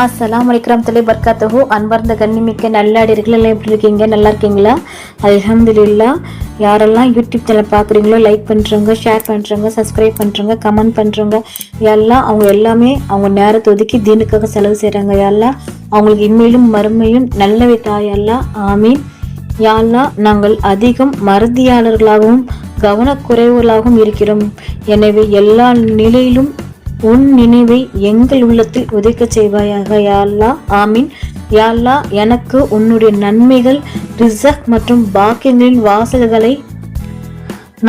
அஸ்ஸலாமு அலைக்கும் பர்காத்துஹு. அன்பார்ந்த கண்ணிமிக்க நல்லடியார்கள் எல்லாம் எப்படி இருக்கீங்க? நல்லா இருக்கீங்களா? அல்ஹம்துலில்லாஹ். யாரெல்லாம் யூடியூப் சேனல் பார்க்குறீங்களோ லைக் பண்ணுறவங்க, ஷேர் பண்ணுறவங்க, சப்ஸ்கிரைப் பண்ணுறவங்க, கமெண்ட் பண்ணுறவங்க எல்லாம் அவங்க எல்லாமே அவங்க நேரத்தை ஒதுக்கி தீனுக்காக செலவு செய்கிறாங்க. எல்லாம் அவங்களுக்கு இம்மையிலும் மறுமையும் நல்லவை தாயெல்லாம் ஆமீன். யாரெல்லாம் நாங்கள் அதிகம் மறதியாளர்களாகவும் கவனக்குறைவுகளாகவும் இருக்கிறோம். எனவே எல்லா நிலையிலும் உன் நினைவை எங்கள் உள்ளத்தில் உதைக்க செய்வாயாக யா அல்லாஹ். ஆமீன். யா அல்லாஹ், எனக்கு உன்னுடைய நன்மைகள், ரிஸக் மற்றும் பாக்கியங்களின் வாசல்களை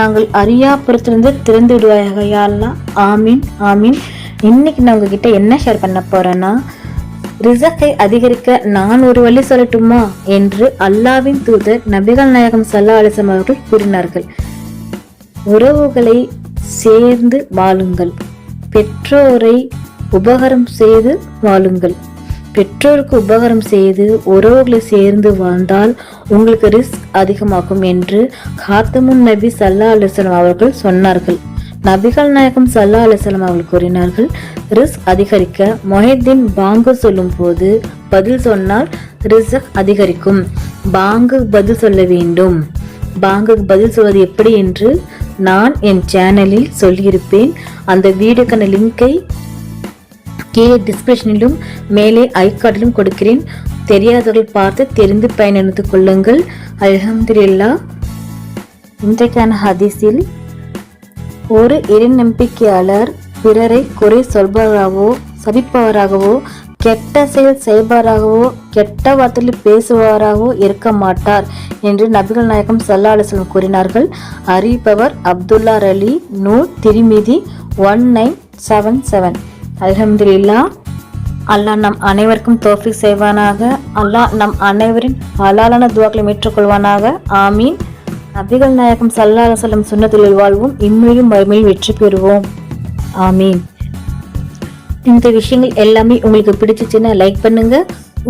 நாங்கள் அறியாப்புறத்திலிருந்து திறந்து விடுவாயாக யா அல்லாஹ். ஆமீன் ஆமீன். இன்னைக்கு நான் உங்ககிட்ட என்ன ஷேர் பண்ண போறேன்னா, ரிஸக்கை அதிகரிக்க நான் ஒரு வழி சொல்லட்டுமா என்று அல்லாஹ்வின் தூதர் நபிகள் நாயகம் ஸல்லல்லாஹு அலைஹி வஸல்லம் அவர்கள் கூறினார்கள். உறவுகளை சேர்ந்து வாழுங்கள், பெற்றோரை உபகாரம் செய்து வாழுங்கள். பெற்றோருக்கு உபகாரம் செய்து உறவுகளை சேர்ந்து வாழ்ந்தால் உங்களுக்கு ரிஸ்க் அதிகமாகும் என்று காத்தமுன் நபி ஸல்லல்லாஹு அலைஹி வஸல்லம் அவர்கள் சொன்னார்கள். நபிகள் நாயகம் ஸல்லல்லாஹு அலைஹி வஸல்லம் அவர்கள் கூறினார்கள், ரிஸ்க் அதிகரிக்க முஹித்தீன் பாங்கு சொல்லும் போது பதில் சொன்னால் ரிஸ்க் அதிகரிக்கும். பாங்கு பதில் சொல்ல வேண்டும். பாங்குக்கு பதில் சொல்வது எப்படி என்று நான் என் சேனலில் சொல்லியிருப்பேன். அந்த வீடியோக்கான லிங்கை கீழே டிஸ்கிரிப்ஷனிலும் மேலே ஐகார்டிலும் கொடுக்கிறேன். தெரியாதவர்கள் பார்த்து தெரிந்து பயனெடுத்துக் கொள்ளுங்கள். அல்ஹம்துலில்லாஹ். இன்றைக்கான ஹதீஸில், ஒரு இறைநம்பிக்கையாளர் பிறரை குறை சொல்பவராகவோ சபிப்பவராகவோ கெட்ட செயல் செய்பவராகவோ கெட்ட வார்த்தையில் பேசுபவராகவோ இருக்க மாட்டார் என்று நபிகள் நாயகம் ஸல்லல்லாஹு அலைஹி வஸல்லம் கூறினார்கள். அறிவிப்பவர் அப்துல்லா அலி, நூர், திரிமிதி 1977. அல்ஹம்துலில்லாஹ். அல்லாஹ் நம் அனைவருக்கும் தௌஃபீக் செய்வானாக. அல்லாஹ் நம் அனைவரின் ஹலாலான துஆக்களை ஏற்றுக்கொள்வானாக. ஆமீன். நபிகள் நாயகம் ஸல்லல்லாஹு அலைஹி வஸல்லம் சுன்னத்தில் வாழ்வோம், இம்மையும் மறுமையில் வெற்றி பெறுவோம். ஆமீன். இந்த விஷயங்கள் எல்லாமே உங்களுக்கு பிடிச்சிச்சுன்னா லைக் பண்ணுங்க.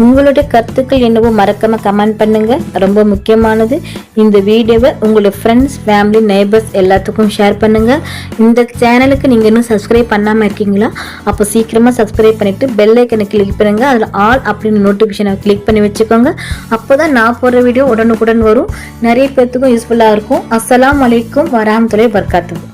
உங்களுடைய கருத்துக்கள் என்னவோ மறக்காம கமெண்ட் பண்ணுங்க. ரொம்ப முக்கியமானது, இந்த வீடியோவை உங்களுடைய ஃப்ரெண்ட்ஸ், ஃபேமிலி, நெய்பர்ஸ் எல்லாத்துக்கும் ஷேர் பண்ணுங்க. இந்த சேனலுக்கு நீங்க இன்னும் சப்ஸ்கிரைப் பண்ணாம இருக்கீங்களா? அப்போ சீக்கிரமா சப்ஸ்கிரைப் பண்ணிட்டு பெல் ஐக்கனை கிளிக் பண்ணுங்க. அதுல ஆல் அப்படின்னு நோட்டிபிகேஷனை கிளிக் பண்ணி வச்சுக்கோங்க. அப்போதான் நான் போடுற வீடியோ உடனுக்குடன் வரும். நிறைய பேர்த்துக்கும் யூஸ்ஃபுல்லா இருக்கும். அஸ்ஸலாமு அலைக்கும் வரஹ்மத்துல்லாஹி வபரகாத்துஹு.